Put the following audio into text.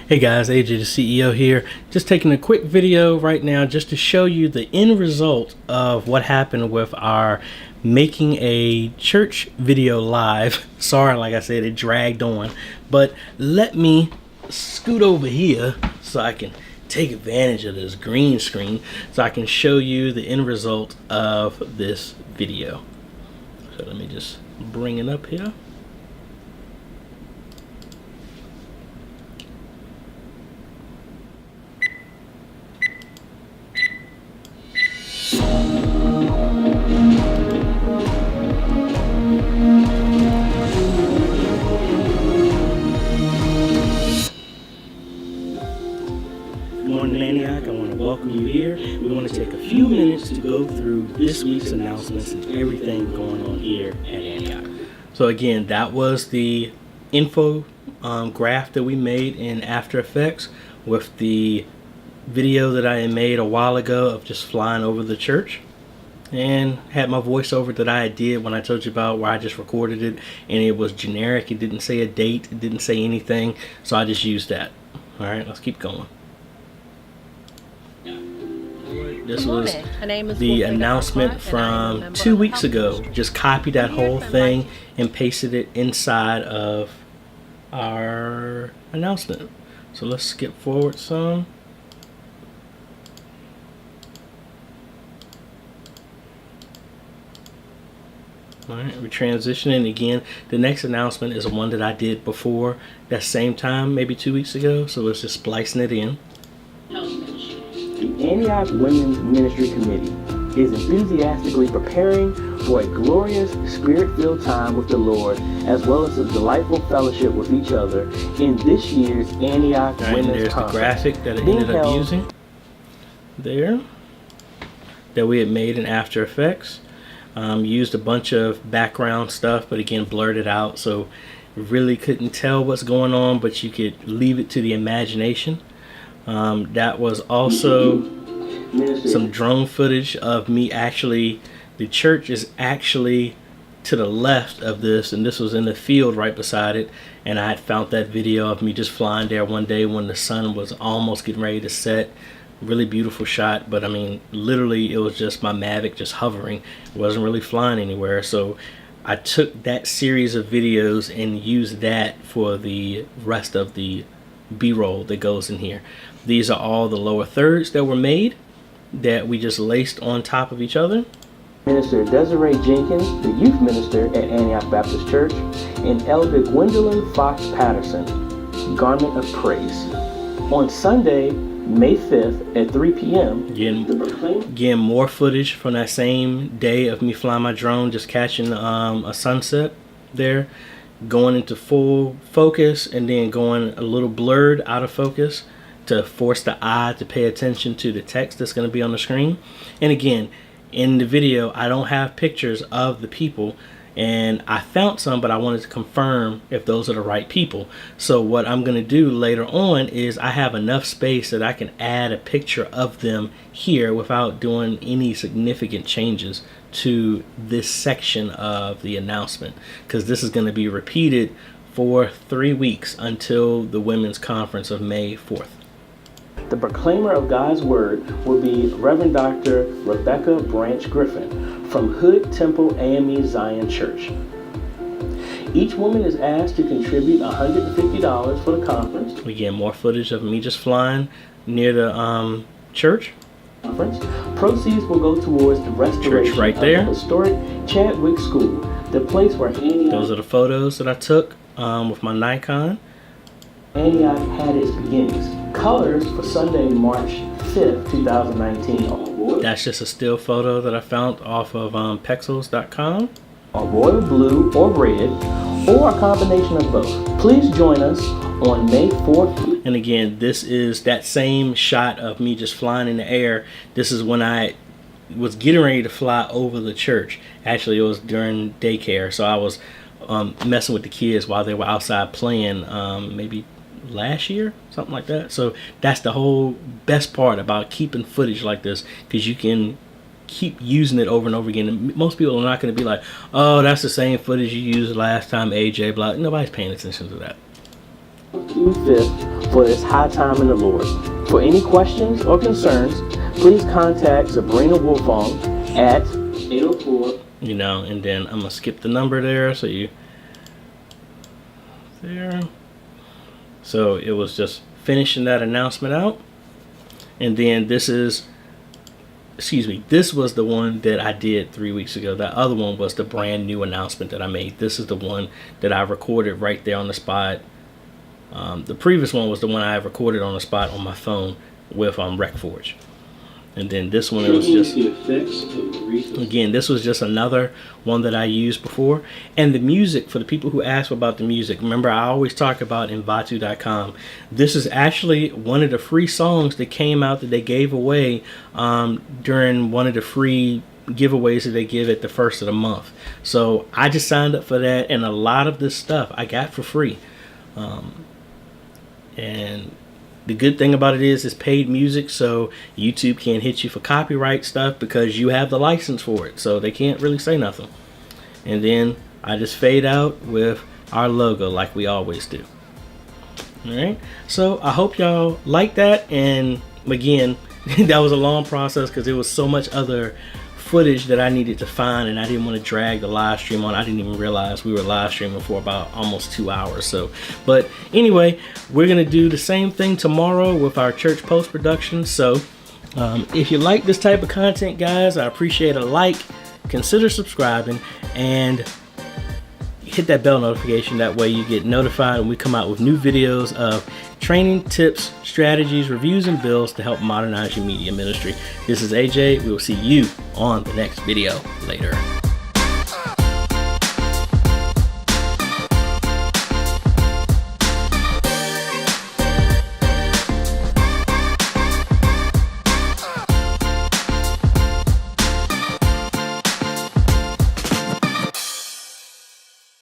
Hey guys, AJ the CEO here. Just taking a quick video right now just to show you the end result of what happened with our making a church video live. Sorry, like I said, it dragged on, but let me scoot over here so I can take advantage of this green screen so I can show you the end result of this video. So let me just bring it up here. Antioch, I want to welcome you here. We want to take a few minutes to go through this week's announcements and everything going on here at Antioch. So again, that was the info graph that we made in After Effects with the video that I had made a while ago of just flying over the church, and had my voiceover that I did when I told you about where I just recorded it, and it was generic. It didn't say a date, it didn't say anything, so I just used that. All right, let's keep going. This was the announcement from 2 weeks ago. Just copied that whole thing and pasted it inside of our announcement. So let's skip forward some. Alright, we're transitioning again. The next announcement is one that I did before that same time, maybe 2 weeks ago. So let's just splicing it in. The Antioch Women's Ministry Committee is enthusiastically preparing for a glorious Spirit-filled time with the Lord, as well as a delightful fellowship with each other in this year's Antioch Women's There's Conference. the graphic that I ended up using there that we had made in After Effects. Used a bunch of background stuff, but again blurred it out, so really couldn't tell what's going on, but you could leave it to the imagination. That was also some drone footage of me actually, the church is actually to the left of this, and this was in the field right beside it, and I had found that video of me just flying there one day when the sun was almost getting ready to set. Really beautiful shot, but I mean literally it was just my Mavic just hovering. It wasn't really flying anywhere, so I took that series of videos and used that for the rest of the B-roll that goes in here. These are all the lower thirds that were made that we just laced on top of each other. Minister Desiree Jenkins, the youth minister at Antioch Baptist Church, and Elder Gwendolyn Fox Patterson, Garment of Praise. On Sunday, May 5th at 3 p.m. Again, more footage from that same day of me flying my drone, just catching a sunset there, going into full focus and then going a little blurred out of focus to force the eye to pay attention to the text that's going to be on the screen. And again, in the video I don't have pictures of the people, and I found some, but I wanted to confirm if those are the right people. So what I'm going to do later on is I have enough space that I can add a picture of them here without doing any significant changes to this section of the announcement, because this is going to be repeated for 3 weeks until the women's conference of May 4th. The proclaimer of God's word will be Reverend Dr. Rebecca Branch Griffin from Hood Temple AME Zion Church. Each woman is asked to contribute $150 for the conference. We get more footage of me just flying near the church. Proceeds will go towards the restoration church right there. Of the historic Chadwick School, the place where Antioch. Those are the photos that I took with my Nikon. Antioch had its beginnings. Colors for Sunday, March 5th, 2019. That's just a still photo that I found off of pexels.com. A royal blue or red, or a combination of both. Please join us on May 4th. And again, this is that same shot of me just flying in the air. This is when I was getting ready to fly over the church. Actually, it was during daycare, so I was messing with the kids while they were outside playing, maybe last year, something like that. So that's the whole best part about keeping footage like this, because you can keep using it over and over again. And most people are not going to be like, oh, that's the same footage you used last time, AJ, blah. Nobody's paying attention to that. June 5th for this high time in the Lord. For any questions or concerns, please contact Sabrina Wolfong at 804. You know, and then I'm gonna skip the number there, so you there. So it was just finishing that announcement out, and then this was the one that I did 3 weeks ago. That other one was the brand new announcement that I made. This is the one that I recorded right there on the spot. The previous one was the one I recorded on the spot on my phone with RecForge. And then this one, it was just, again, this was just another one that I used before. And the music, for the people who ask about the music, remember I always talk about Envato.com. This is actually one of the free songs that came out that they gave away during one of the free giveaways that they give at the first of the month. So I just signed up for that, and a lot of this stuff I got for free. And the good thing about it is it's paid music, so YouTube can't hit you for copyright stuff because you have the license for it, so they can't really say nothing. And then I just fade out with our logo like we always do. Alright, so I hope y'all like that, and again, that was a long process because there was so much other footage that I needed to find, and I didn't want to drag the live stream on. I didn't even realize we were live streaming for about almost 2 hours. So, but anyway, we're gonna do the same thing tomorrow with our church post production. So if you like this type of content, guys, I appreciate a like, consider subscribing, and hit that bell notification. That way you get notified when we come out with new videos of training, tips, strategies, reviews, and builds to help modernize your media ministry. This is AJ. We will see you on the next video. Later.